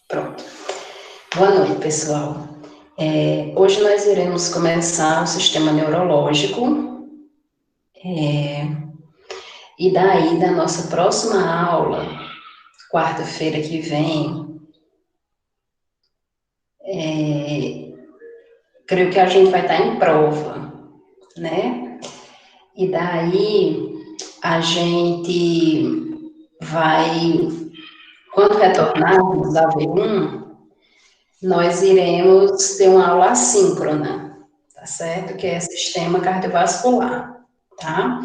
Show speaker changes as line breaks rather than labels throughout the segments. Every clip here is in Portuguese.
Pronto. Boa noite, pessoal. Hoje nós iremos começar o sistema neurológico, e daí, da nossa próxima aula, quarta-feira que vem, creio que a gente vai estar em prova, né? E daí, a gente vai, quando retornarmos da V1, nós iremos ter uma aula assíncrona, tá certo? Que é sistema cardiovascular, tá?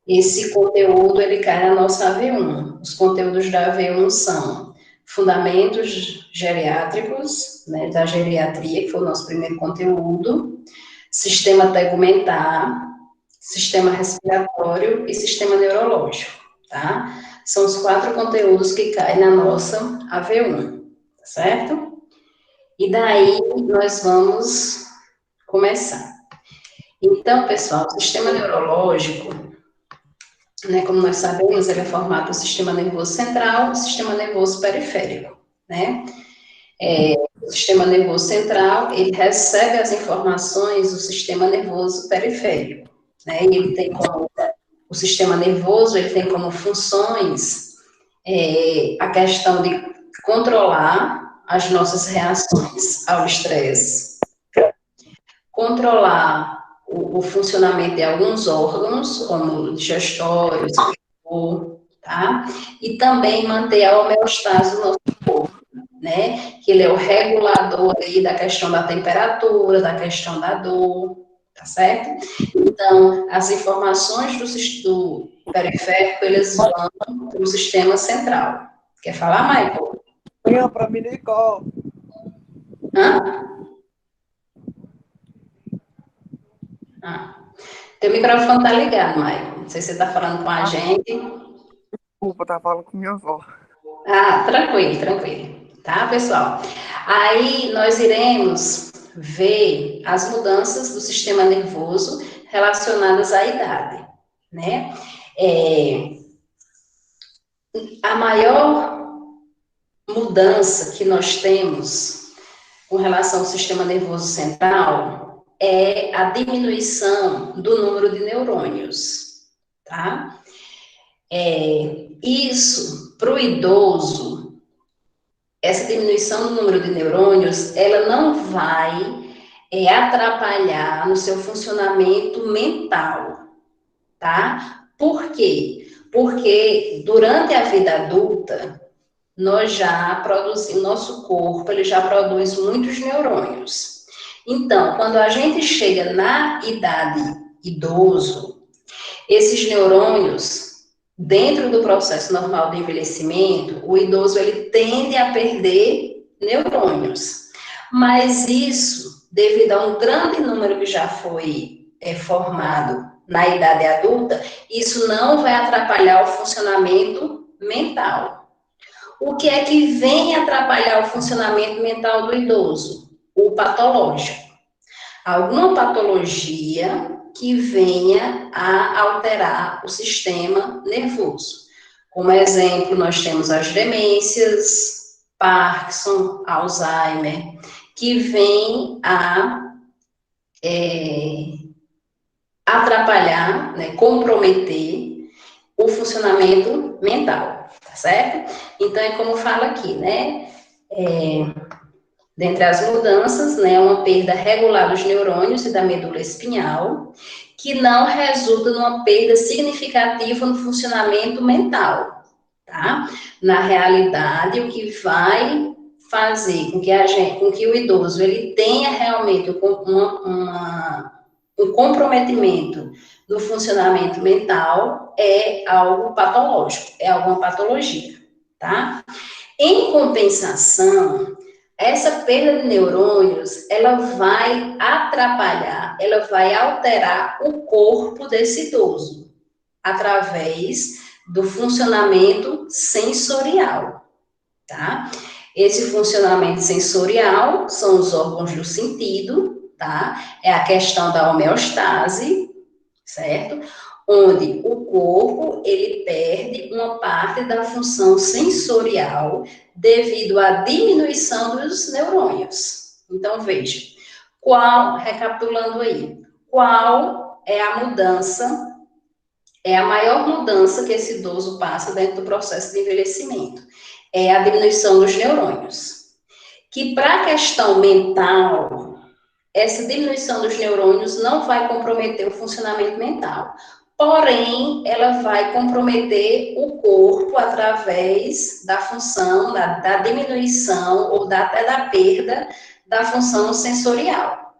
Esse conteúdo, ele cai na nossa AV1. Os conteúdos da AV1 são fundamentos geriátricos, né, da geriatria, que foi o nosso primeiro conteúdo, sistema tegumentar, sistema respiratório e sistema neurológico, tá? São os 4 conteúdos que caem na nossa AV1, tá certo? E daí, nós vamos começar. Então, pessoal, o sistema neurológico, né, como nós sabemos, ele é formado do sistema nervoso central e sistema nervoso periférico, né? O sistema nervoso central, ele recebe as informações do sistema nervoso periférico, né? E ele tem como, o sistema nervoso, ele tem como funções a questão de controlar as nossas reações ao estresse, controlar o funcionamento de alguns órgãos, como digestórios, tá? E também manter a homeostase do nosso corpo, né? Que ele é o regulador aí da questão da temperatura, da questão da dor, tá certo? Então, as informações do periférico, eles vão para o sistema central. Quer falar, Michael?
Venha para mim, Nicole.
Hã? Teu microfone tá ligado, Michael. Não sei se você tá falando com a gente.
Desculpa, tá falando com minha avó.
Tranquilo, tranquilo. Tá, pessoal? Aí nós iremos ver as mudanças do sistema nervoso relacionadas à idade, né? A maior mudança que nós temos com relação ao sistema nervoso central é a diminuição do número de neurônios, tá? Isso, para o idoso, essa diminuição do número de neurônios, ela não vai atrapalhar no seu funcionamento mental, tá? Por quê? Porque durante a vida adulta, nós já produzimos, nosso corpo, ele já produz muitos neurônios. Então, quando a gente chega na idade idoso, esses neurônios, dentro do processo normal do envelhecimento, o idoso ele tende a perder neurônios. Mas isso, devido a um grande número que já foi formado na idade adulta, isso não vai atrapalhar o funcionamento mental. O que é que vem atrapalhar o funcionamento mental do idoso? O patológico. Alguma patologia que venha a alterar o sistema nervoso. Como exemplo, nós temos as demências, Parkinson, Alzheimer, que vem a atrapalhar, né, comprometer o funcionamento mental, tá certo? Então, é como fala aqui, né? Dentre as mudanças, né, uma perda regular dos neurônios e da medula espinhal, que não resulta numa perda significativa no funcionamento mental, tá? Na realidade, o que vai fazer com que o idoso ele tenha realmente um comprometimento no funcionamento mental é algo patológico, é alguma patologia, tá? Em compensação, essa perda de neurônios, ela vai atrapalhar, ela vai alterar o corpo desse idoso, através do funcionamento sensorial, tá? Esse funcionamento sensorial são os órgãos do sentido, tá? É a questão da homeostase, certo? onde o corpo, ele perde uma parte da função sensorial devido à diminuição dos neurônios. Então, veja, recapitulando aí, qual é a mudança, é a maior mudança que esse idoso passa dentro do processo de envelhecimento? É a diminuição dos neurônios. Que para a questão mental, essa diminuição dos neurônios não vai comprometer o funcionamento mental. Porém, ela vai comprometer o corpo através da função, da diminuição ou até da perda da função sensorial,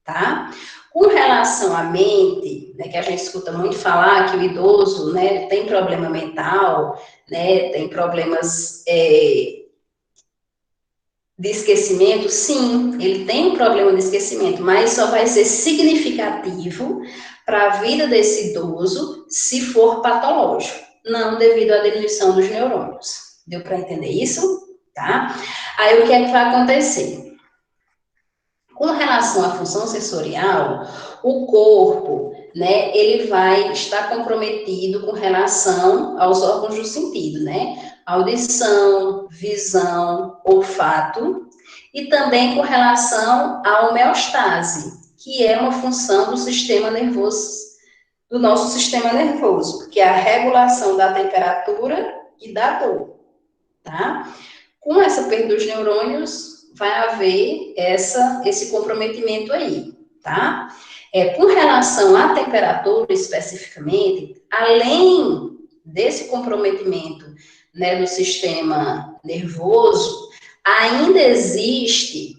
tá? Com relação à mente, né, que a gente escuta muito falar que o idoso, né, tem problema mental, né, tem problemas de esquecimento, sim, ele tem um problema de esquecimento, mas só vai ser significativo para a vida desse idoso se for patológico, não devido à diminuição dos neurônios. Deu para entender isso? Tá? Aí o que é que vai acontecer? Com relação à função sensorial, o corpo, né, ele vai estar comprometido com relação aos órgãos do sentido, né? Audição, visão, olfato, e também com relação à homeostase, que é uma função do sistema nervoso, do nosso sistema nervoso, que é a regulação da temperatura e da dor, tá? Com essa perda dos neurônios, vai haver esse comprometimento aí, tá? Com relação à temperatura, especificamente, além desse comprometimento, né, do sistema nervoso, ainda existe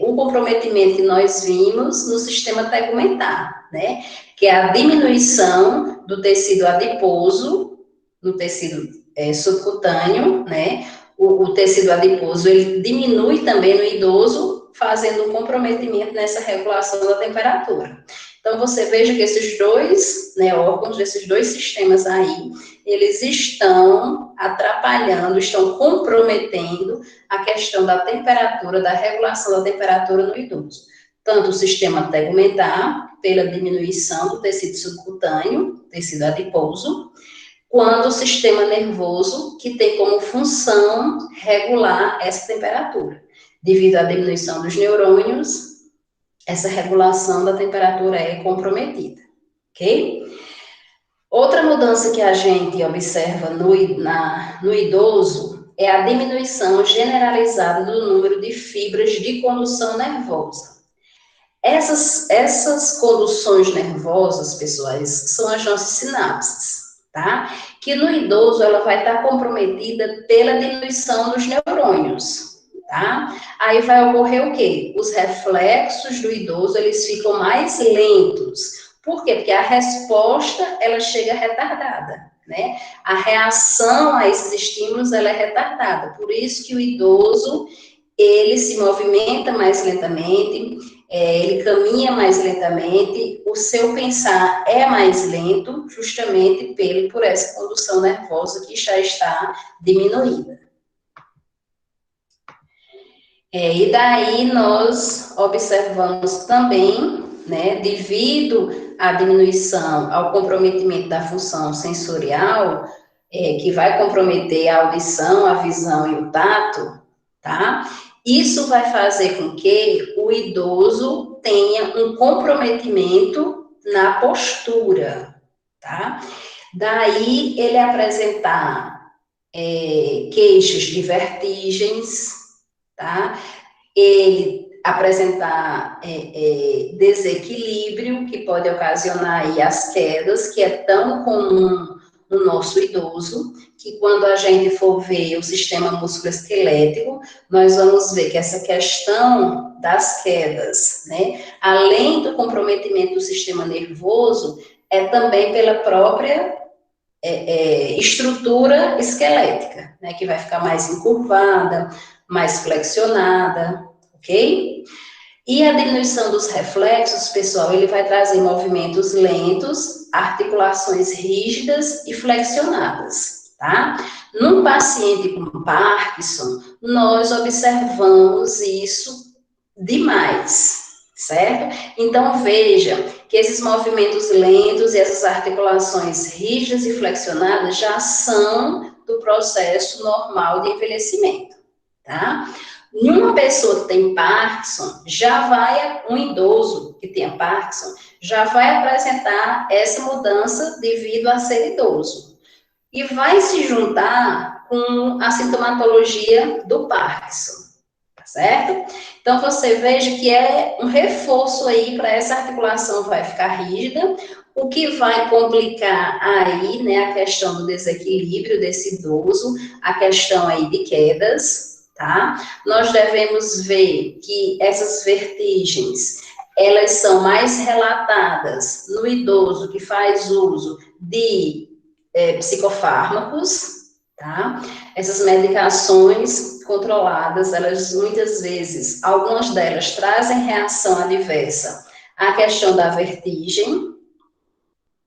o comprometimento que nós vimos no sistema tegumentar, né? Que é a diminuição do tecido adiposo, no tecido subcutâneo, né? O tecido adiposo, ele diminui também no idoso, fazendo um comprometimento nessa regulação da temperatura. Então, você veja que esses dois, né, órgãos, esses dois sistemas aí, eles estão atrapalhando, estão comprometendo a questão da temperatura, da regulação da temperatura no idoso. Tanto o sistema tegumentar, pela diminuição do tecido subcutâneo, tecido adiposo, quanto o sistema nervoso, que tem como função regular essa temperatura. Devido à diminuição dos neurônios, essa regulação da temperatura é comprometida, ok? Outra mudança que a gente observa no idoso é a diminuição generalizada do número de fibras de condução nervosa. Essas conduções nervosas, pessoais, são as nossas sinapses, tá? Que no idoso ela vai estar comprometida pela diminuição dos neurônios, tá? Aí vai ocorrer o quê? Os reflexos do idoso, eles ficam mais lentos. Por quê? Porque a resposta, ela chega retardada, né? A reação a esses estímulos, ela é retardada. Por isso que o idoso, ele se movimenta mais lentamente, ele caminha mais lentamente, o seu pensar é mais lento, justamente por essa condução nervosa que já está diminuída. E daí nós observamos também, né, devido à diminuição, ao comprometimento da função sensorial, que vai comprometer a audição, a visão e o tato, tá? Isso vai fazer com que o idoso tenha um comprometimento na postura, tá? Daí ele apresentar queixas de vertigens, tá? Ele apresentar desequilíbrio, que pode ocasionar aí as quedas, que é tão comum no nosso idoso, que quando a gente for ver o sistema musculoesquelético, nós vamos ver que essa questão das quedas, né, além do comprometimento do sistema nervoso, é também pela própria estrutura esquelética, né, que vai ficar mais encurvada, mais flexionada, ok? E a diminuição dos reflexos, pessoal, ele vai trazer movimentos lentos, articulações rígidas e flexionadas, tá? Num paciente com Parkinson, nós observamos isso demais, certo? Então, veja que esses movimentos lentos e essas articulações rígidas e flexionadas já são do processo normal de envelhecimento, tá? Numa pessoa que tem Parkinson, um idoso que tenha Parkinson, já vai apresentar essa mudança devido a ser idoso. E vai se juntar com a sintomatologia do Parkinson, tá certo? Então, você veja que é um reforço aí para essa articulação vai ficar rígida, o que vai complicar aí, né, a questão do desequilíbrio desse idoso, a questão aí de quedas, tá? Nós devemos ver que essas vertigens, elas são mais relatadas no idoso que faz uso de psicofármacos, tá? Essas medicações controladas, elas muitas vezes, algumas delas trazem reação adversa à questão da vertigem,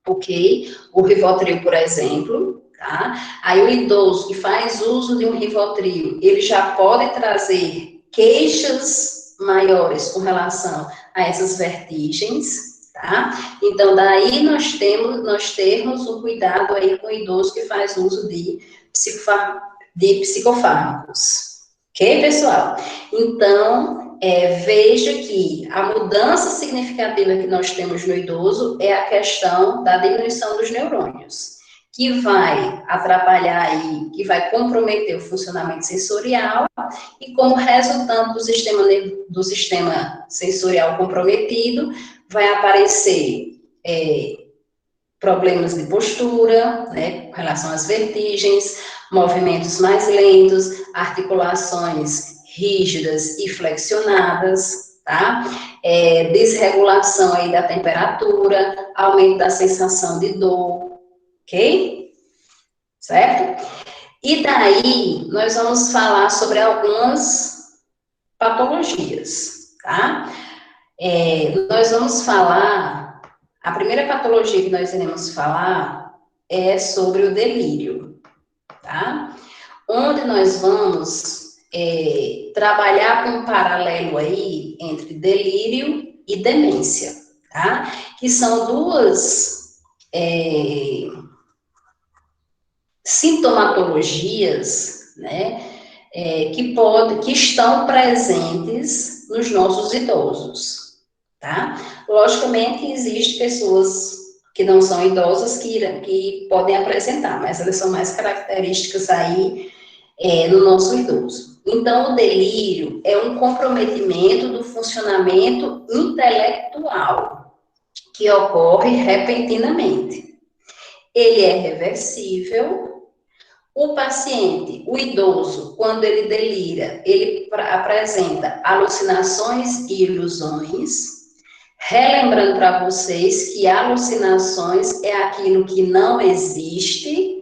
ok? O Rivotril, por exemplo, tá? Aí o idoso que faz uso de um Rivotril, ele já pode trazer queixas maiores com relação a essas vertigens, tá? Então, daí nós temos um cuidado aí com o idoso que faz uso de psicofármacos. Ok, pessoal? Então, veja que a mudança significativa que nós temos no idoso é a questão da diminuição dos neurônios, que vai atrapalhar aí, que vai comprometer o funcionamento sensorial, e como resultado do sistema sensorial comprometido, vai aparecer problemas de postura, né, com relação às vertigens, movimentos mais lentos, articulações rígidas e flexionadas, tá? Desregulação aí da temperatura, aumento da sensação de dor, ok? Certo? E daí, nós vamos falar sobre algumas patologias, tá? Nós vamos falar, a primeira patologia que nós iremos falar é sobre o delírio, tá? Onde nós vamos trabalhar com um paralelo aí entre delírio e demência, tá? Que são duas sintomatologias, né, que estão presentes nos nossos idosos, tá? Logicamente, existem pessoas que não são idosas que podem apresentar, mas elas são mais características aí no nosso idoso. Então, o delírio é um comprometimento do funcionamento intelectual que ocorre repentinamente. Ele é reversível. O paciente, o idoso, quando ele delira, ele apresenta alucinações e ilusões. Relembrando para vocês que alucinações é aquilo que não existe,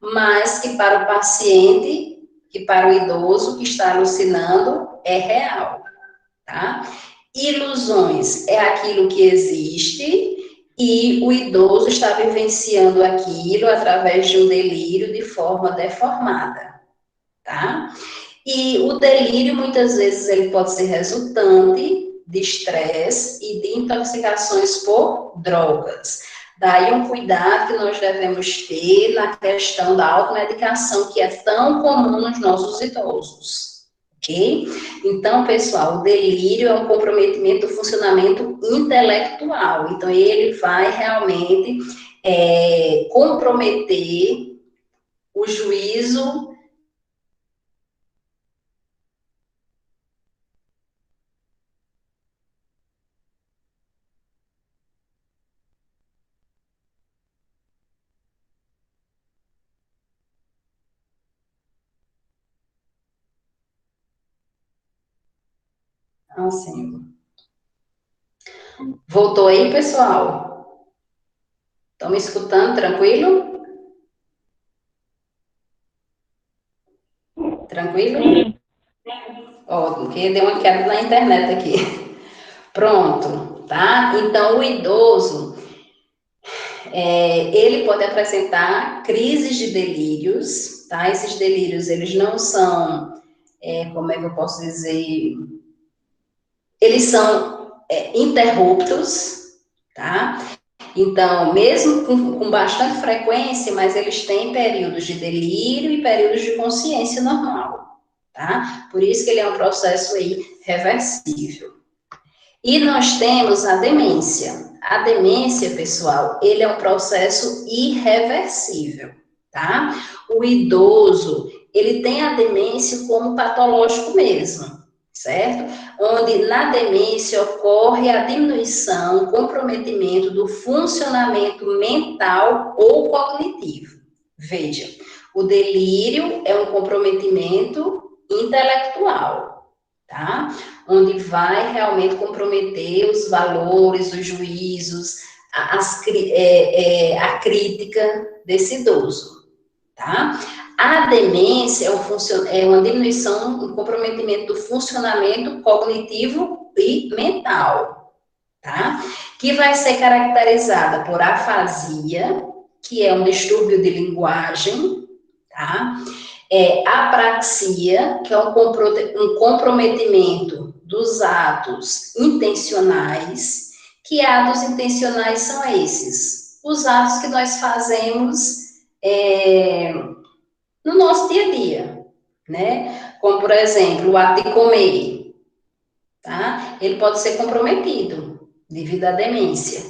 mas que para o paciente, que para o idoso que está alucinando, é real, tá? Ilusões é aquilo que existe e o idoso está vivenciando aquilo através de um delírio de forma deformada, tá? E o delírio, muitas vezes, ele pode ser resultante de estresse e de intoxicações por drogas. Daí um cuidado que nós devemos ter na questão da automedicação, que é tão comum nos nossos idosos, ok? Então, pessoal, o delírio é um comprometimento do funcionamento intelectual. Então, ele vai realmente comprometer o juízo. Assim, voltou aí, pessoal? Estão me escutando tranquilo? Tranquilo?
Sim.
Ó, porque deu uma queda na internet aqui. Pronto, tá? Então, o idoso, ele pode apresentar crises de delírios, tá? Esses delírios, eles não são, como é que eu posso dizer? Eles são interruptos, tá? Então, mesmo com bastante frequência, mas eles têm períodos de delírio e períodos de consciência normal, tá? Por isso que ele é um processo aí reversível. E nós temos a demência. A demência, pessoal, ele é um processo irreversível, tá? O idoso, ele tem a demência como patológico mesmo, certo? Onde na demência ocorre a diminuição, comprometimento do funcionamento mental ou cognitivo. Veja, o delírio é um comprometimento intelectual, tá? Onde vai realmente comprometer os valores, os juízos, a crítica desse idoso, tá? A demência é uma diminuição, um comprometimento do funcionamento cognitivo e mental, tá? Que vai ser caracterizada por afasia, que é um distúrbio de linguagem, tá? Apraxia, que é um comprometimento dos atos intencionais. Que atos intencionais são esses? Os atos que nós fazemos no nosso dia a dia, né? Como, por exemplo, o ato de comer, tá? Ele pode ser comprometido devido à demência,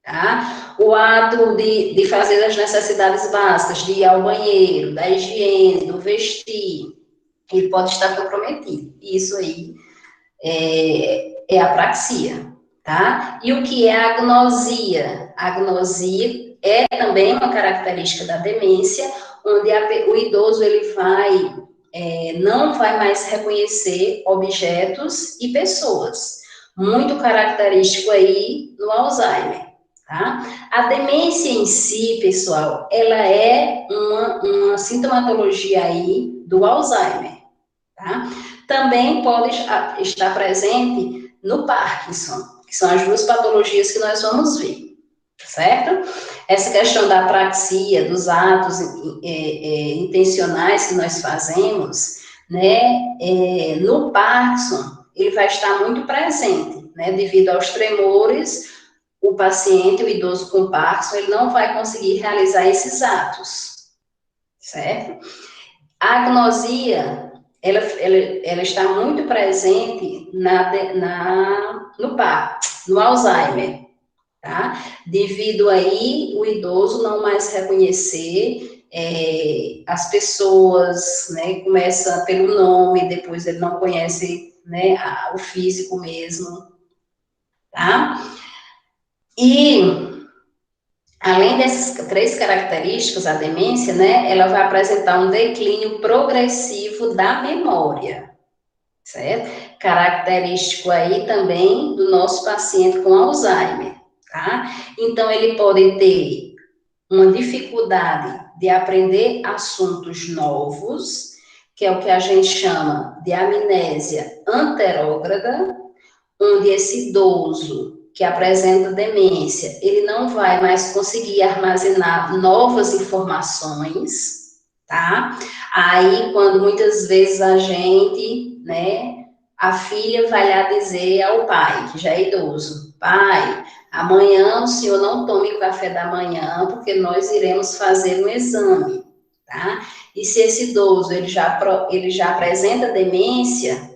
tá? O ato de fazer as necessidades básicas, de ir ao banheiro, da higiene, do vestir, ele pode estar comprometido. Isso aí é apraxia, tá? E o que é a agnosia? A agnosia é também uma característica da demência, onde o idoso ele não vai mais reconhecer objetos e pessoas. Muito característico aí no Alzheimer, tá? A demência em si, pessoal, ela é uma sintomatologia aí do Alzheimer, tá? Também pode estar presente no Parkinson, que são as duas patologias que nós vamos ver, certo? Essa questão da apraxia, dos atos intencionais que nós fazemos, né? No Parkinson, ele vai estar muito presente, né? Devido aos tremores, o paciente, o idoso com Parkinson, ele não vai conseguir realizar esses atos, certo? A agnosia, ela está muito presente no Alzheimer, tá? Devido aí o idoso não mais reconhecer as pessoas, né? Começa pelo nome, depois ele não conhece, né, o físico mesmo, tá? E além dessas 3 características, a demência, né, ela vai apresentar um declínio progressivo da memória, certo? Característico aí também do nosso paciente com Alzheimer, tá? Então, ele pode ter uma dificuldade de aprender assuntos novos, que é o que a gente chama de amnésia anterógrada, onde esse idoso que apresenta demência, ele não vai mais conseguir armazenar novas informações, tá? Aí, quando muitas vezes a gente, né, a filha vai lá dizer ao pai, que já é idoso, pai, amanhã o senhor não tome o café da manhã, porque nós iremos fazer um exame, tá? E se esse idoso, ele já apresenta demência,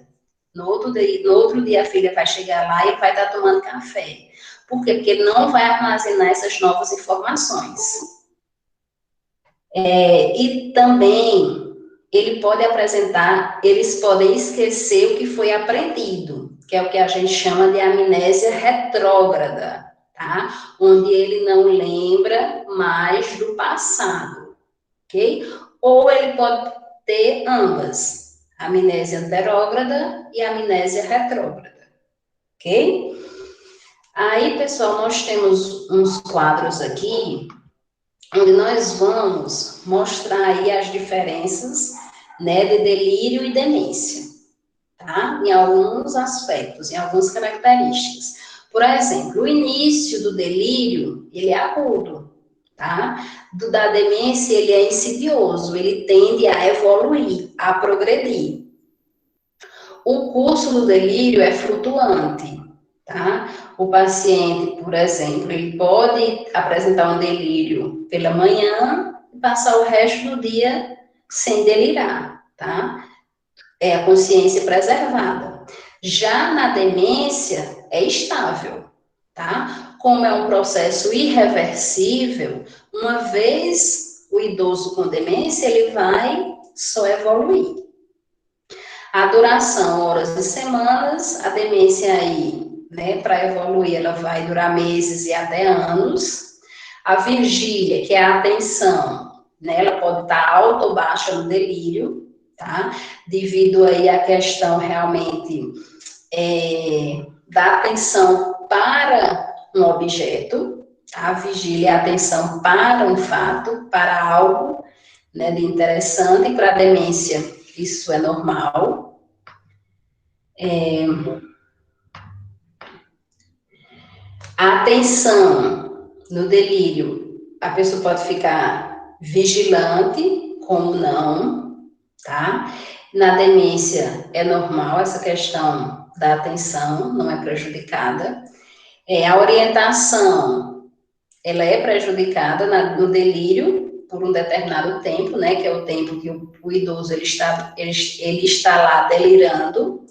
no outro dia a filha vai chegar lá e vai estar tomando café. Por quê? Porque ele não vai armazenar essas novas informações. E também eles podem esquecer o que foi aprendido, que é o que a gente chama de amnésia retrógrada, tá? Onde ele não lembra mais do passado, ok? Ou ele pode ter ambas, amnésia anterógrada e amnésia retrógrada, ok? Aí, pessoal, nós temos uns quadros aqui, onde nós vamos mostrar aí as diferenças, né, de delírio e demência, tá? Em alguns aspectos, em algumas características. Por exemplo, o início do delírio, ele é agudo, tá? Da demência, ele é insidioso, ele tende a evoluir, a progredir. O curso do delírio é flutuante, tá? O paciente, por exemplo, ele pode apresentar um delírio pela manhã e passar o resto do dia sem delirar, tá? É a consciência preservada. Já na demência, é estável, tá? Como é um processo irreversível, uma vez o idoso com demência, ele vai só evoluir. A duração, horas e semanas, a demência aí, né, para evoluir, ela vai durar meses e até anos. A vigília, que é a atenção, né, ela pode estar alta ou baixa no delírio, tá? Devido aí à questão realmente da atenção para um objeto, tá? A vigília é a atenção para um fato, para algo, né, de interessante, e para a demência isso é normal. A atenção no delírio, a pessoa pode ficar vigilante, como não, tá? Na demência é normal essa questão da atenção, não é prejudicada. A orientação, ela é prejudicada no delírio por um determinado tempo, né? Que é o tempo que o idoso ele está lá delirando.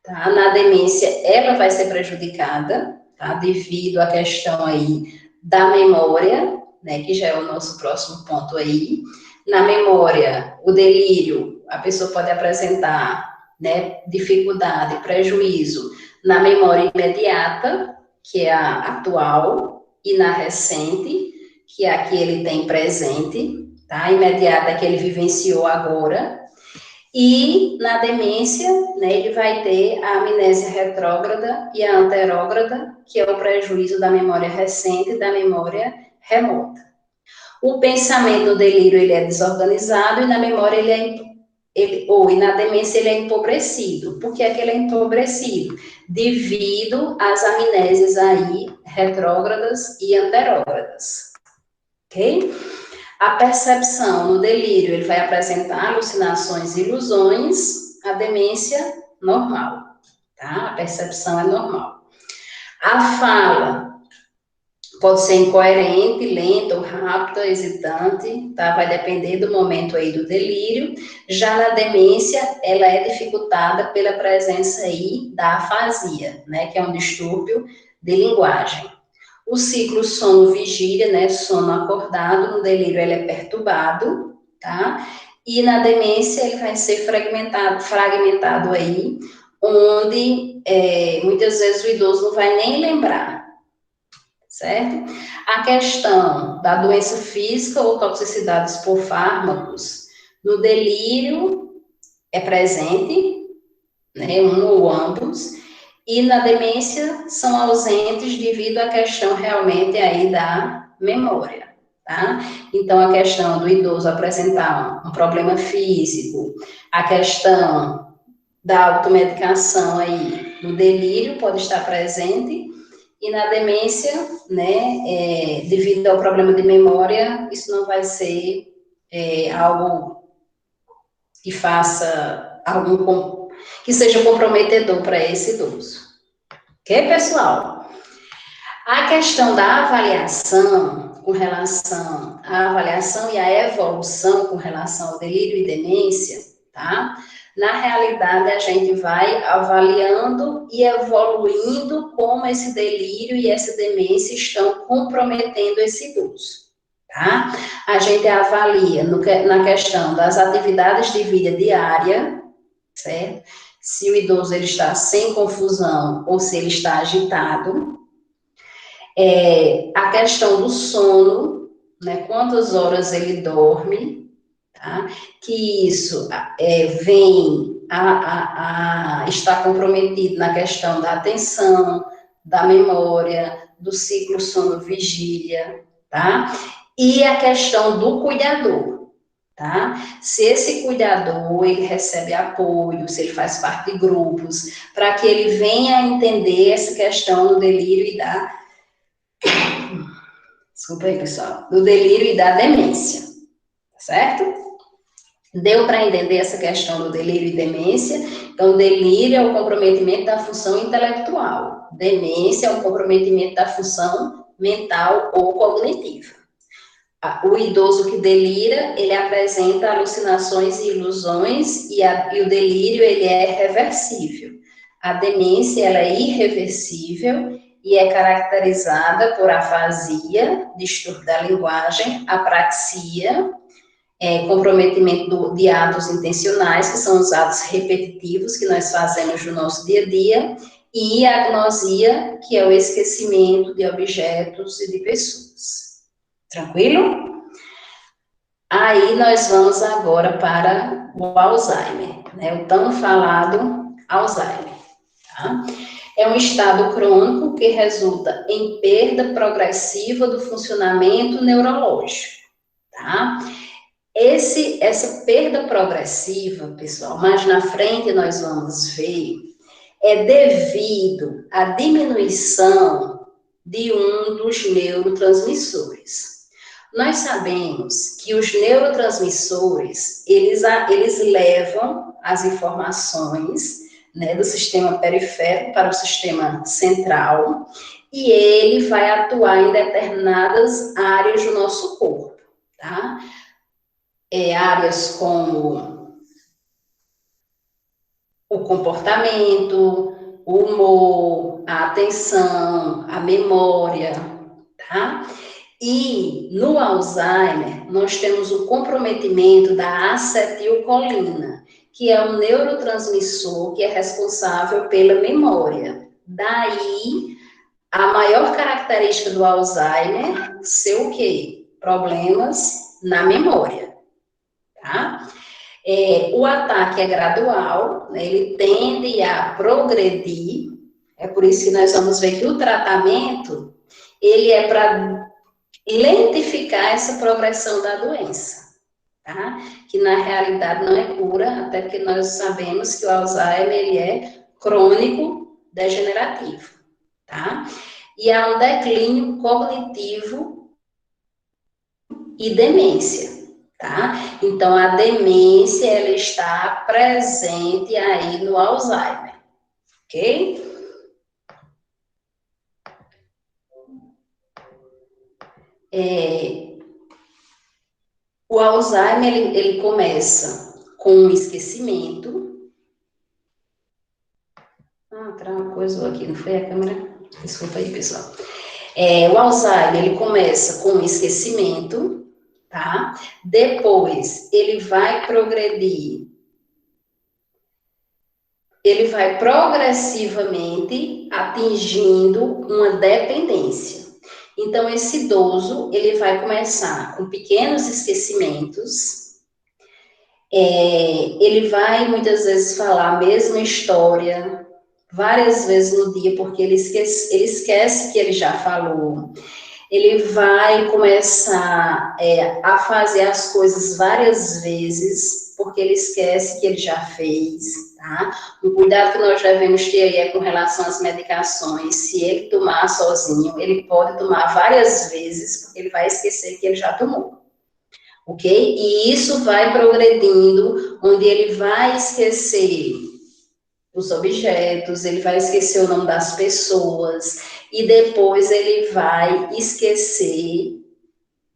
Tá? Na demência, ela vai ser prejudicada, tá? Devido à questão aí da memória, né? Que já é o nosso próximo ponto aí. Na memória, o delírio, a pessoa pode apresentar, né, dificuldade, prejuízo na memória imediata, que é a atual, e na recente, que é a que ele tem presente, tá? A imediata é que ele vivenciou agora. E na demência, né, ele vai ter a amnésia retrógrada e a anterógrada, que é o prejuízo da memória recente e da memória remota. O pensamento no delírio ele é desorganizado e na memória e na demência ele é empobrecido. Por que é que ele é empobrecido? Devido às amnésias aí retrógradas e anterógradas. Ok? A percepção no delírio, ele vai apresentar alucinações e ilusões, a demência, normal, tá? A percepção é normal. A fala pode ser incoerente, lenta ou rápida, hesitante, tá? Vai depender do momento aí do delírio. Já na demência, ela é dificultada pela presença aí da afasia, né? Que é um distúrbio de linguagem. O ciclo sono-vigília, né, sono acordado, no delírio ele é perturbado, tá? E na demência ele vai ser fragmentado aí, onde muitas vezes o idoso não vai nem lembrar, certo? A questão da doença física ou toxicidades por fármacos, no delírio é presente, né, um ou ambos, e na demência são ausentes devido à questão realmente aí da memória, tá? Então, a questão do idoso apresentar um problema físico, a questão da automedicação aí no delírio pode estar presente, e na demência, né, devido ao problema de memória, isso não vai ser algo que faça que seja comprometedor para esse idoso. Ok, pessoal? A questão da avaliação com relação à avaliação e à evolução com relação ao delírio e demência, tá? Na realidade, a gente vai avaliando e evoluindo como esse delírio e essa demência estão comprometendo esse idoso, tá? A gente avalia na questão das atividades de vida diária, certo? Se o idoso ele está sem confusão ou se ele está agitado. A questão do sono, né? Quantas horas ele dorme, tá? Que isso vem a estar comprometido na questão da atenção, da memória, do ciclo sono-vigília, tá? E a questão do cuidador. Tá? Se esse cuidador ele recebe apoio, se ele faz parte de grupos, para que ele venha a entender essa questão do delírio e da... Desculpa aí, pessoal. Do delírio e da demência, certo? Deu para entender essa questão do delírio e demência? Então, delírio é o comprometimento da função intelectual. Demência é o comprometimento da função mental ou cognitiva. O idoso que delira, ele apresenta alucinações e ilusões, e o delírio, ele é reversível. A demência, ela é irreversível e é caracterizada por afasia, distúrbio da linguagem, apraxia, comprometimento de atos intencionais, que são os atos repetitivos que nós fazemos no nosso dia a dia, e a agnosia, que é o esquecimento de objetos e de pessoas. Tranquilo? Aí nós vamos agora para o Alzheimer, né? O tão falado Alzheimer, tá? É um estado crônico que resulta em perda progressiva do funcionamento neurológico, tá? Essa perda progressiva, pessoal, mais na frente nós vamos ver, é devido à diminuição de um dos neurotransmissores. Nós sabemos que os neurotransmissores, eles levam as informações, né, do sistema periférico para o sistema central, e ele vai atuar em determinadas áreas do nosso corpo, tá? Áreas como o comportamento, o humor, a atenção, a memória, tá? E no Alzheimer, nós temos o comprometimento da acetilcolina, que é um neurotransmissor que é responsável pela memória. Daí, a maior característica do Alzheimer ser o quê? Problemas na memória, tá? O ataque é gradual, né? Ele tende a progredir, é por isso que nós vamos ver que o tratamento, ele é para lentificar essa progressão da doença, tá? Que na realidade não é cura, até porque nós sabemos que o Alzheimer, ele é crônico degenerativo, tá? E há um declínio cognitivo e demência, tá? Então, a demência, ela está presente aí no Alzheimer, ok? O Alzheimer, ele começa com o esquecimento. Coisa aqui, não foi a câmera? Desculpa aí, pessoal. O Alzheimer, ele começa com o esquecimento, tá? Depois, ele vai progredir, ele vai progressivamente atingindo uma dependência. Então, esse idoso, ele vai começar com pequenos esquecimentos, ele vai muitas vezes falar a mesma história várias vezes no dia, porque ele esquece que ele já falou. Ele vai começar a fazer as coisas várias vezes, porque ele esquece que ele já fez, tá? O cuidado que nós devemos ter aí é com relação às medicações. Se ele tomar sozinho, ele pode tomar várias vezes, porque ele vai esquecer que ele já tomou, ok? E isso vai progredindo, onde ele vai esquecer os objetos, ele vai esquecer o nome das pessoas, e depois ele vai esquecer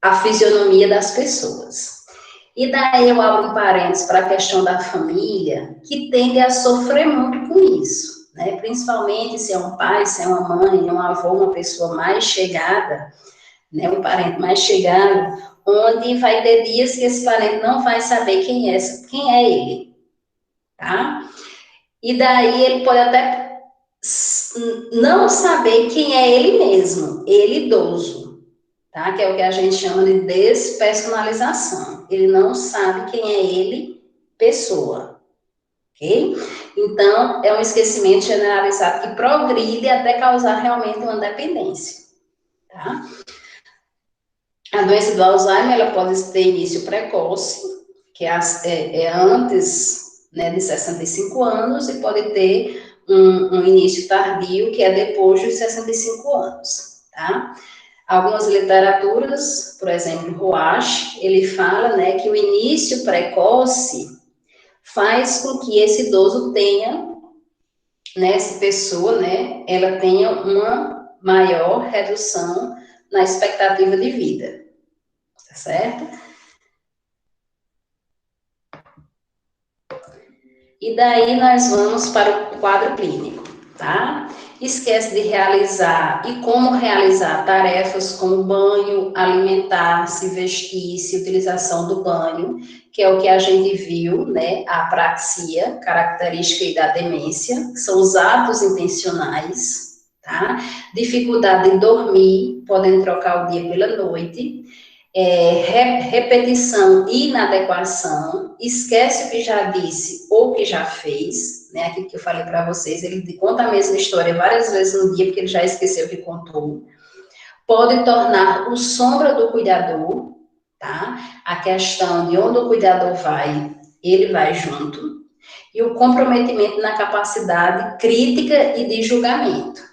a fisionomia das pessoas. E daí eu abro um parênteses para a questão da família, que tende a sofrer muito com isso, né? Principalmente se é um pai, se é uma mãe, um avô, uma pessoa mais chegada, né? Um parente mais chegado, onde vai ter dias que esse parente não vai saber quem é ele, tá? E daí ele pode até não saber quem é ele mesmo, ele idoso, tá? Que é o que a gente chama de despersonalização. Ele não sabe quem é ele, pessoa, ok? Então, é um esquecimento generalizado que progride até causar realmente uma dependência, tá? A doença do Alzheimer, ela pode ter início precoce, que é antes, né, de 65 anos, e pode ter um início tardio, que é depois dos 65 anos, tá? Algumas literaturas, por exemplo, Roach, ele fala, né, que o início precoce faz com que esse idoso tenha, né, essa pessoa, né, ela tenha uma maior redução na expectativa de vida, tá certo? E daí nós vamos para o quadro clínico, tá? Esquece de realizar e como realizar tarefas como banho, alimentar-se, vestir-se, utilização do banho, que é o que a gente viu, né? A apraxia, característica da demência, que são os atos intencionais, tá? Dificuldade em dormir, podem trocar o dia pela noite, repetição e inadequação, esquece o que já disse ou que já fez, né? Aquilo que eu falei para vocês, ele conta a mesma história várias vezes no dia, porque ele já esqueceu o que contou. Pode tornar o sombra do cuidador, tá? A questão de onde o cuidador vai, ele vai junto. E o comprometimento na capacidade crítica e de julgamento.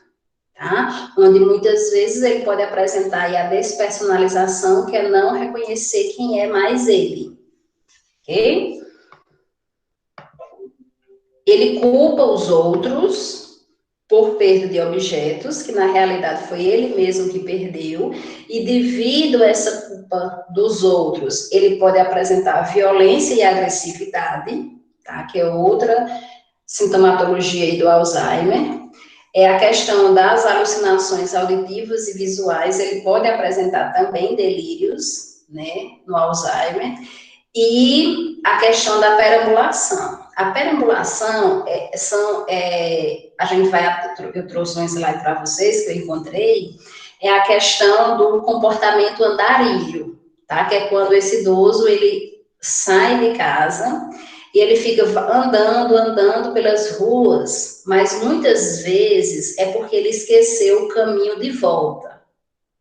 Tá? Onde muitas vezes ele pode apresentar aí a despersonalização, que é não reconhecer quem é mais ele, ok? Ele culpa os outros por perda de objetos, que na realidade foi ele mesmo que perdeu, e devido a essa culpa dos outros, ele pode apresentar violência e agressividade, tá? Que é outra sintomatologia aí do Alzheimer. A questão das alucinações auditivas e visuais, ele pode apresentar também delírios, né, no Alzheimer, e a questão da perambulação. A perambulação, a gente vai, eu trouxe um slide para vocês, que eu encontrei, é a questão do comportamento andarilho, tá, que é quando esse idoso, ele sai de casa, e ele fica andando pelas ruas, mas muitas vezes é porque ele esqueceu o caminho de volta,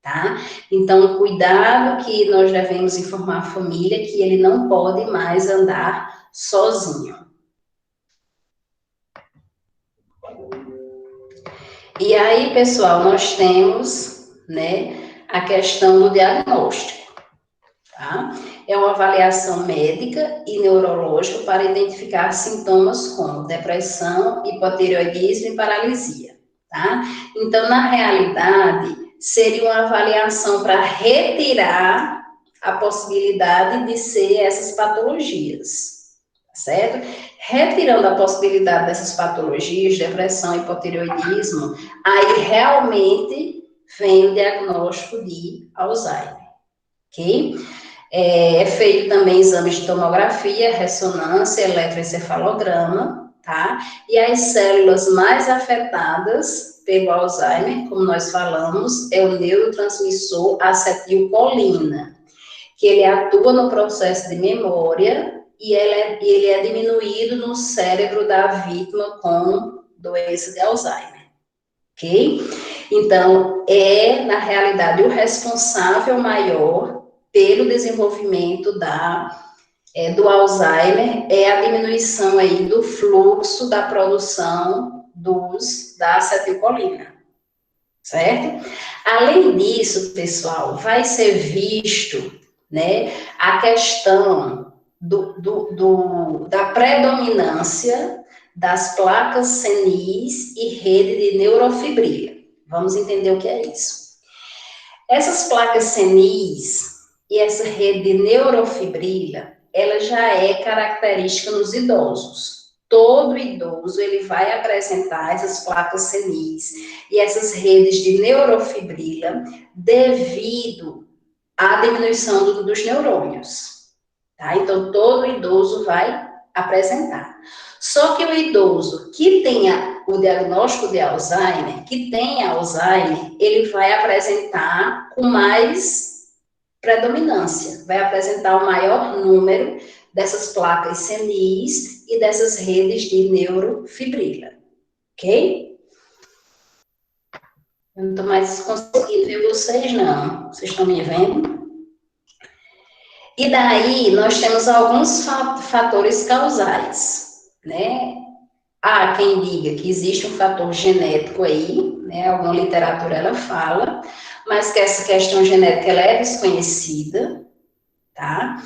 tá? Então, cuidado que nós devemos informar a família que ele não pode mais andar sozinho. E aí, pessoal, nós temos, né, a questão do diagnóstico. Tá? É uma avaliação médica e neurológica para identificar sintomas como depressão, hipotireoidismo e paralisia. Tá? Então, na realidade, seria uma avaliação para retirar a possibilidade de ser essas patologias, certo? Retirando a possibilidade dessas patologias, depressão, hipotireoidismo, aí realmente vem o diagnóstico de Alzheimer, ok? É feito também exames de tomografia, ressonância, eletroencefalograma, tá? E as células mais afetadas pelo Alzheimer, como nós falamos, é o neurotransmissor acetilcolina, que ele atua no processo de memória e ele é diminuído no cérebro da vítima com doença de Alzheimer, ok? Então, na realidade, o responsável maior pelo desenvolvimento do Alzheimer é a diminuição aí do fluxo da produção da acetilcolina, certo? Além disso, pessoal, vai ser visto, né, a questão da predominância das placas senis e rede de neurofibrila. Vamos entender o que é isso. Essas placas senis e essa rede de neurofibrila, ela já é característica nos idosos. Todo idoso, ele vai apresentar essas placas senis e essas redes de neurofibrila devido à diminuição dos neurônios, tá? Então, todo idoso vai apresentar. Só que o idoso que tenha o diagnóstico de Alzheimer, ele vai apresentar com mais predominância, vai apresentar o maior número dessas placas senis e dessas redes de neurofibrila, ok? Eu não estou mais conseguindo ver vocês, não. Vocês estão me vendo? E daí, nós temos alguns fatores causais, né? Há quem diga que existe um fator genético aí, né? Alguma literatura ela fala, mas que essa questão genética ela é desconhecida, tá?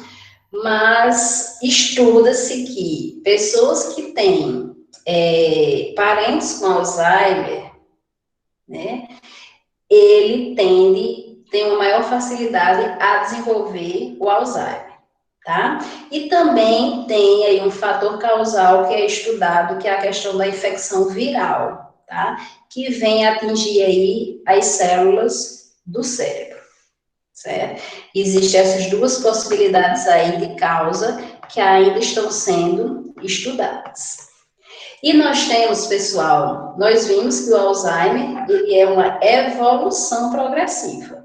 Mas estuda-se que pessoas que têm parentes com Alzheimer, né? Ele tem uma maior facilidade a desenvolver o Alzheimer, tá? E também tem aí um fator causal que é estudado, que é a questão da infecção viral, tá? Que vem atingir aí as células do cérebro, certo? Existem essas duas possibilidades aí de causa que ainda estão sendo estudadas. E nós temos, pessoal, nós vimos que o Alzheimer, ele é uma evolução progressiva,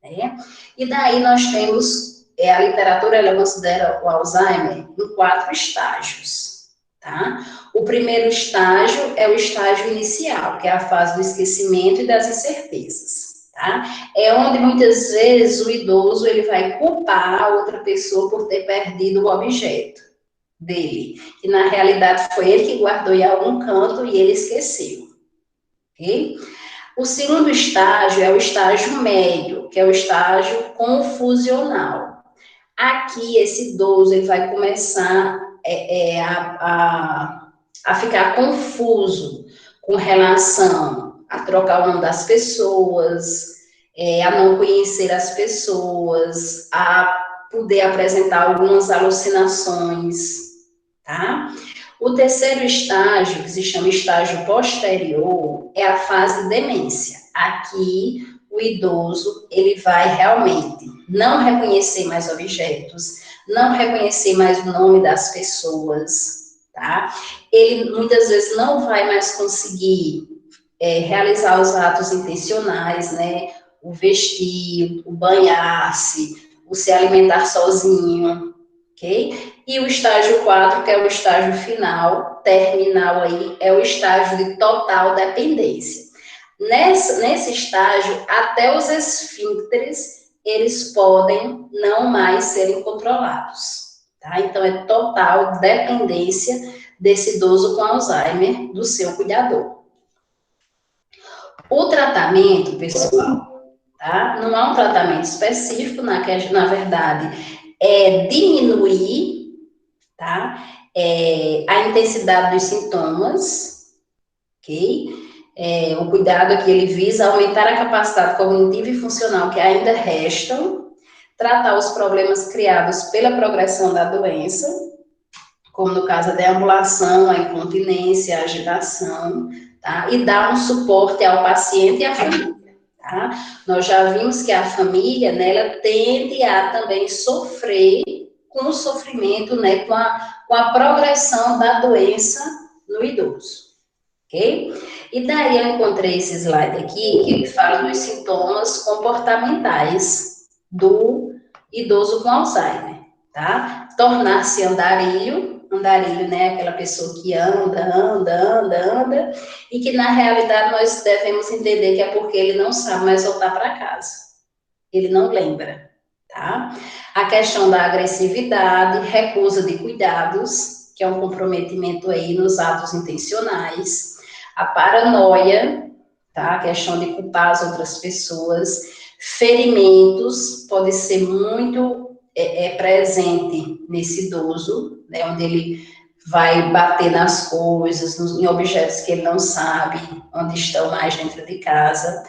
né? E daí nós temos, a literatura, ela considera o Alzheimer em 4 estágios, tá? O primeiro estágio é o estágio inicial, que é a fase do esquecimento e das incertezas, tá? É onde muitas vezes o idoso, ele vai culpar a outra pessoa por ter perdido o objeto dele, que na realidade foi ele que guardou em algum canto e ele esqueceu, ok? O segundo estágio é o estágio médio, que é o estágio confusional. Aqui, esse idoso, ele vai começar a ficar confuso com relação a trocar o nome das pessoas, a não conhecer as pessoas, a poder apresentar algumas alucinações, tá? O terceiro estágio, que se chama estágio posterior, é a fase de demência. Aqui, o idoso, ele vai realmente não reconhecer mais objetos, não reconhecer mais o nome das pessoas, tá? Ele, muitas vezes, não vai mais conseguir realizar os atos intencionais, né? O vestir, o banhar-se, o se alimentar sozinho, ok? E o estágio 4, que é o estágio final, terminal aí, é o estágio de total dependência. Nesse estágio, até os esfíncteres, eles podem não mais serem controlados, tá? Então, é total dependência desse idoso com Alzheimer do seu cuidador. O tratamento, pessoal, tá? Não há um tratamento específico, na verdade, é diminuir, tá? A intensidade dos sintomas, ok? O cuidado aqui, ele visa aumentar a capacidade cognitiva e funcional que ainda restam, tratar os problemas criados pela progressão da doença, como no caso a deambulação, a incontinência, a agitação, tá? E dar um suporte ao paciente e à família, tá? Nós já vimos que a família, né, ela tende a também sofrer com o sofrimento, né, com a progressão da doença no idoso, ok? E daí eu encontrei esse slide aqui, que ele fala dos sintomas comportamentais do idoso com Alzheimer, tá? Tornar-se andarilho, né, aquela pessoa que anda, e que na realidade nós devemos entender que é porque ele não sabe mais voltar para casa, ele não lembra, tá? A questão da agressividade, recusa de cuidados, que é um comprometimento aí nos atos intencionais, a paranoia, tá? A questão de culpar as outras pessoas, ferimentos, pode ser muito presente nesse idoso, né, onde ele vai bater nas coisas, em objetos que ele não sabe onde estão mais dentro de casa.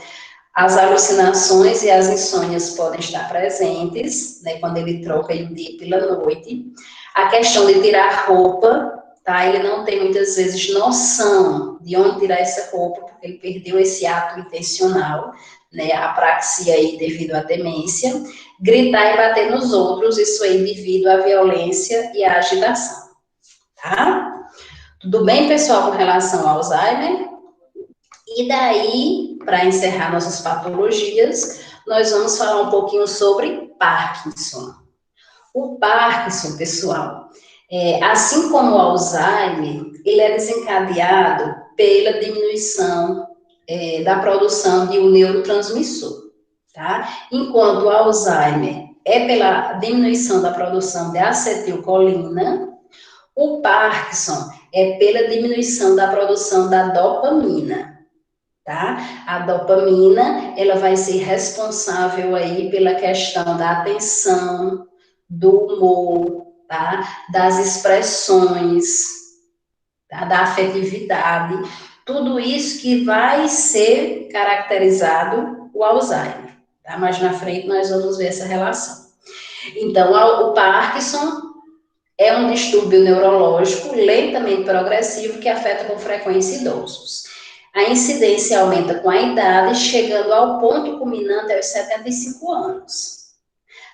As alucinações e as insônias podem estar presentes, né, quando ele troca o dia pela noite. A questão de tirar roupa, tá? Ele não tem muitas vezes noção de onde tirar essa roupa, porque ele perdeu esse ato intencional, né, a apraxia aí devido à demência. Gritar e bater nos outros, isso aí devido à violência e à agitação, tá? Tudo bem, pessoal, com relação ao Alzheimer? E daí, para encerrar nossas patologias, nós vamos falar um pouquinho sobre Parkinson. O Parkinson, pessoal, assim como o Alzheimer, ele é desencadeado pela diminuição da produção de um neurotransmissor, tá? Enquanto o Alzheimer é pela diminuição da produção de acetilcolina, O Parkinson é pela diminuição da produção da dopamina, tá? A dopamina, ela vai ser responsável aí pela questão da atenção, do humor, tá? Das expressões, tá? Da afetividade, tudo isso que vai ser caracterizado o Alzheimer, tá? Mas na frente nós vamos ver essa relação. Então, o Parkinson é um distúrbio neurológico lentamente progressivo que afeta com frequência idosos. A incidência aumenta com a idade, chegando ao ponto culminante aos 75 anos.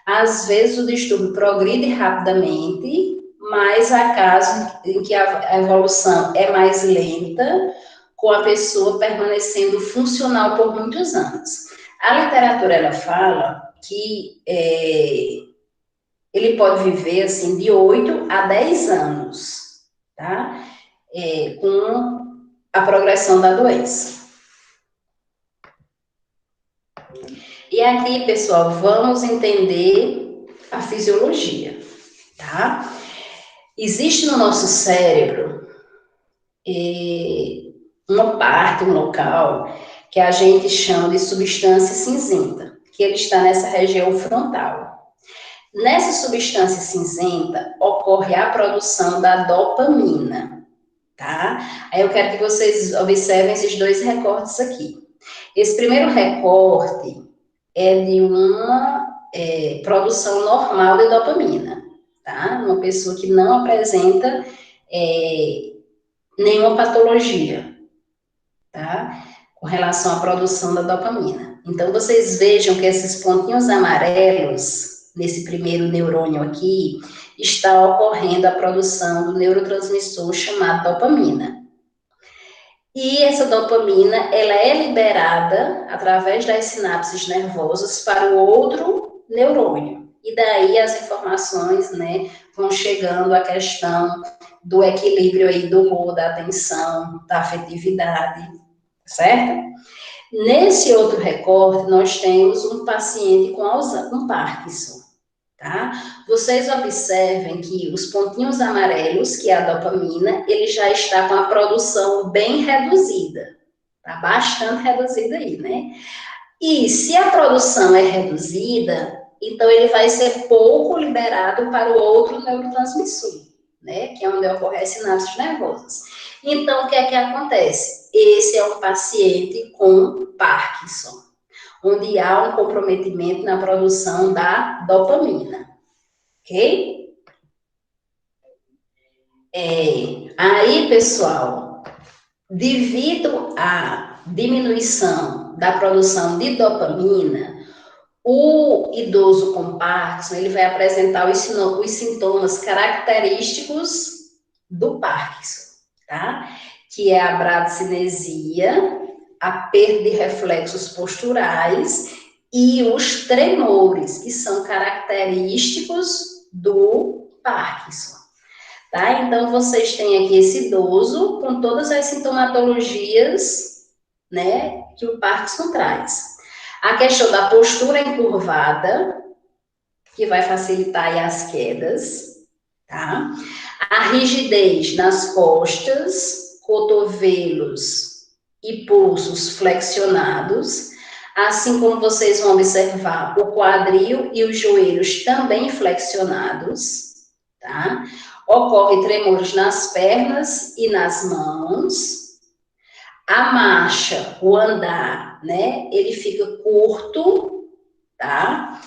Às vezes o distúrbio progride rapidamente, mas há casos em que a evolução é mais lenta, com a pessoa permanecendo funcional por muitos anos. A literatura, ela fala que ele pode viver, assim, de 8 a 10 anos, tá? Com a progressão da doença. E aqui, pessoal, vamos entender a fisiologia, tá? Existe no nosso cérebro uma parte, um local, que a gente chama de substância cinzenta, que ele está nessa região frontal. Nessa substância cinzenta ocorre a produção da dopamina, tá? Aí eu quero que vocês observem esses dois recortes aqui. Esse primeiro recorte é de uma produção normal de dopamina, tá? Uma pessoa que não apresenta nenhuma patologia, tá? Com relação à produção da dopamina. Então, vocês vejam que esses pontinhos amarelos, nesse primeiro neurônio aqui, está ocorrendo a produção do neurotransmissor chamado dopamina. E essa dopamina, ela é liberada através das sinapses nervosas para o outro neurônio. E daí as informações, né, vão chegando à questão do equilíbrio aí do humor, da atenção, da afetividade, certo? Nesse outro recorte, nós temos um paciente com Parkinson, tá? Vocês observem que os pontinhos amarelos, que é a dopamina, ele já está com a produção bem reduzida, tá bastante reduzida aí, né? E se a produção é reduzida, então ele vai ser pouco liberado para o outro neurotransmissor, né? Que é onde ocorrem as sinapses nervosas. Então, o que é que acontece? Esse é um paciente com Parkinson, onde há um comprometimento na produção da dopamina, ok? Aí, pessoal, devido à diminuição da produção de dopamina, o idoso com Parkinson, ele vai apresentar os sintomas característicos do Parkinson, tá? Que é a bradicinesia, a perda de reflexos posturais e os tremores, que são característicos do Parkinson, tá? Então, vocês têm aqui esse idoso com todas as sintomatologias, né, que o Parkinson traz. A questão da postura encurvada, que vai facilitar aí as quedas, tá? A rigidez nas costas, cotovelos e pulsos flexionados, assim como vocês vão observar o quadril e os joelhos também flexionados, tá? Ocorre tremores nas pernas e nas mãos. A marcha, o andar, né, ele fica curto, tá?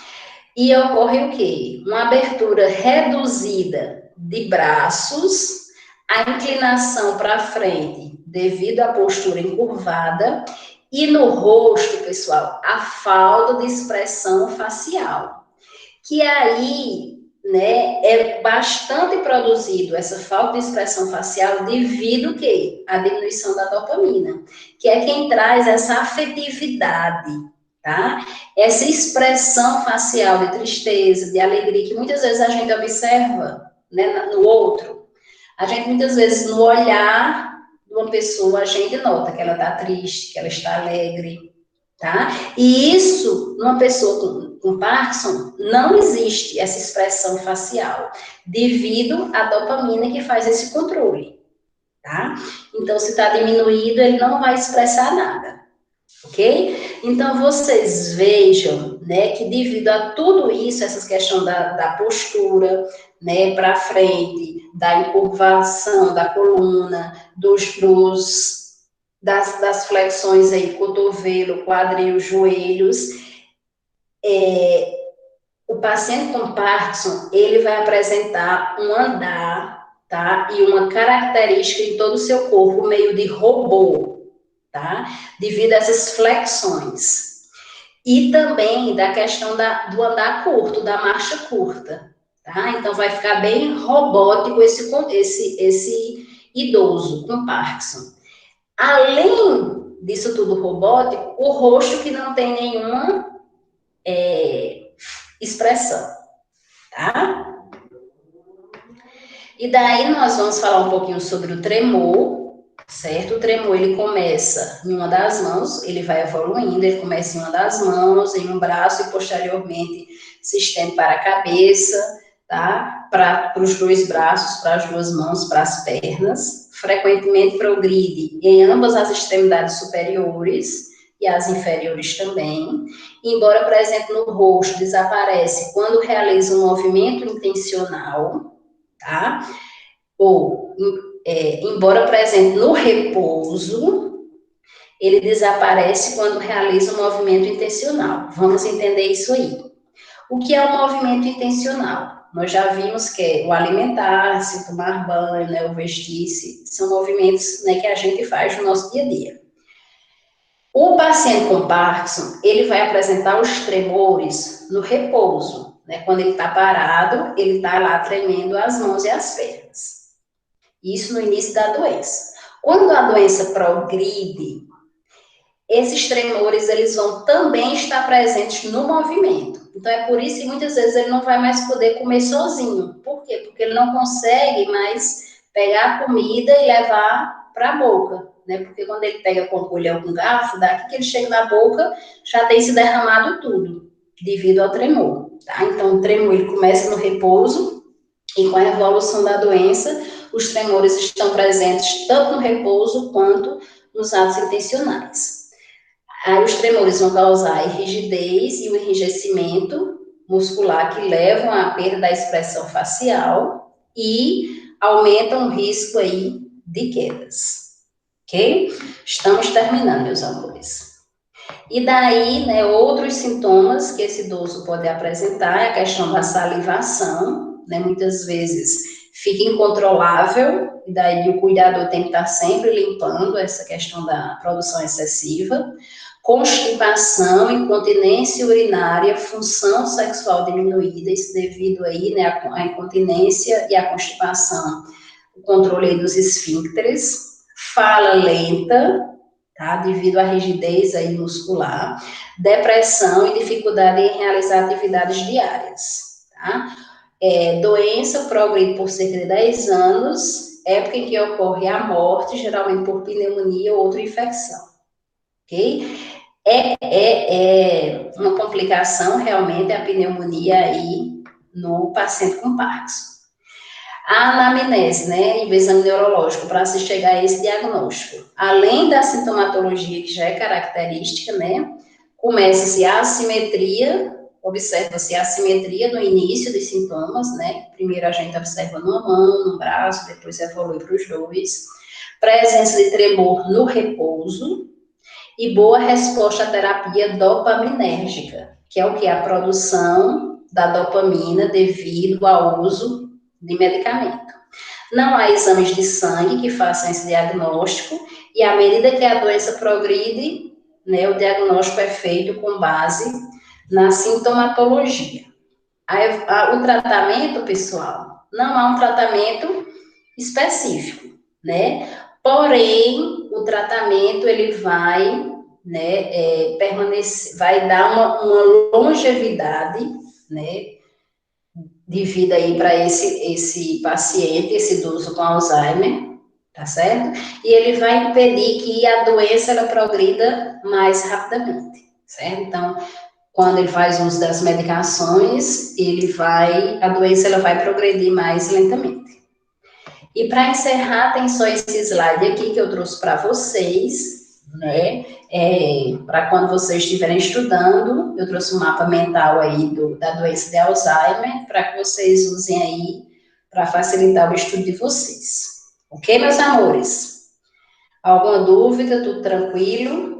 E ocorre o quê? Uma abertura reduzida de braços, a inclinação para frente devido à postura encurvada e no rosto, pessoal, a falta de expressão facial. Que aí, né, é bastante produzido essa falta de expressão facial devido ao quê? À diminuição da dopamina, que é quem traz essa afetividade, tá? Essa expressão facial de tristeza, de alegria, que muitas vezes a gente observa, né, no outro. A gente, muitas vezes, no olhar de uma pessoa, a gente nota que ela está triste, que ela está alegre, tá? E isso, numa pessoa com Parkinson, não existe essa expressão facial, devido à dopamina que faz esse controle, tá? Então, se está diminuído, ele não vai expressar nada, ok? Então, vocês vejam, né, que devido a tudo isso, essa questão da postura, né, para frente, da encurvação da coluna, das flexões aí, cotovelo, quadril, joelhos, o paciente com Parkinson, ele vai apresentar um andar, tá? E uma característica em todo o seu corpo, meio de robô, tá? Devido a essas flexões. E também da questão do andar curto, da marcha curta, tá? Então, vai ficar bem robótico esse idoso com Parkinson. Além disso tudo robótico, o rosto que não tem nenhuma expressão, tá? E daí nós vamos falar um pouquinho sobre o tremor, certo? O tremor, ele começa em uma das mãos, ele vai evoluindo, ele começa em uma das mãos, em um braço e posteriormente se estende para a cabeça, tá? Para os dois braços, para as duas mãos, para as pernas. Frequentemente progride em ambas as extremidades superiores e as inferiores também. Embora presente no rosto, desaparece quando realiza um movimento intencional, tá? Ou, embora presente no repouso, ele desaparece quando realiza um movimento intencional. Vamos entender isso aí. O que é um movimento intencional? Nós já vimos que é o alimentar-se, o tomar banho, né, o vestir-se, são movimentos, né, que a gente faz no nosso dia a dia. O paciente com Parkinson, ele vai apresentar os tremores no repouso, né? Quando ele está parado, ele está lá tremendo as mãos e as pernas. Isso no início da doença. Quando a doença progride, esses tremores, eles vão também estar presentes no movimento. Então, é por isso que muitas vezes ele não vai mais poder comer sozinho. Por quê? Porque ele não consegue mais pegar a comida e levar para a boca, né? Porque quando ele pega com colher ou com garfo, daqui que ele chega na boca, já tem se derramado tudo, devido ao tremor, tá? Então, o tremor, ele começa no repouso, e com a evolução da doença, os tremores estão presentes tanto no repouso quanto nos atos intencionais. Aí os tremores vão causar a rigidez e o enrijecimento muscular que levam à perda da expressão facial e aumentam o risco aí de quedas, ok? Estamos terminando, meus amores. E daí, né, outros sintomas que esse idoso pode apresentar é a questão da salivação, né, muitas vezes fica incontrolável, e daí o cuidador tem que estar sempre limpando essa questão da produção excessiva. Constipação, incontinência urinária, função sexual diminuída, isso devido aí, né, à incontinência e à constipação, o controle aí dos esfíncteres, fala lenta, tá, devido à rigidez aí muscular, depressão e dificuldade em realizar atividades diárias, tá? Doença progride por cerca de 10 anos, época em que ocorre a morte, geralmente por pneumonia ou outra infecção, ok? É uma complicação, realmente, a pneumonia aí no paciente com Parkinson. A anamnese, né, e o exame neurológico, para se chegar a esse diagnóstico. Além da sintomatologia, que já é característica, né, começa-se a assimetria, observa-se a assimetria no início dos sintomas, né, primeiro a gente observa numa mão, no braço, depois evolui para os dois. Presença de tremor no repouso, e boa resposta à terapia dopaminérgica, que é o que? A produção da dopamina devido ao uso de medicamento. Não há exames de sangue que façam esse diagnóstico, e à medida que a doença progride, né, o diagnóstico é feito com base na sintomatologia. O tratamento, pessoal, não há um tratamento específico, né? Porém, o tratamento, ele vai, né, permanecer, vai dar uma longevidade, né, de vida aí para esse paciente, esse idoso com Alzheimer, tá certo? E ele vai impedir que a doença, ela progrida mais rapidamente, certo? Então, quando ele faz uso das medicações, a doença ela vai progredir mais lentamente. E para encerrar, tem só esse slide aqui que eu trouxe para vocês, né? Para quando vocês estiverem estudando, eu trouxe um mapa mental aí da doença de Alzheimer, para que vocês usem aí para facilitar o estudo de vocês. Ok, meus amores? Alguma dúvida? Tudo tranquilo?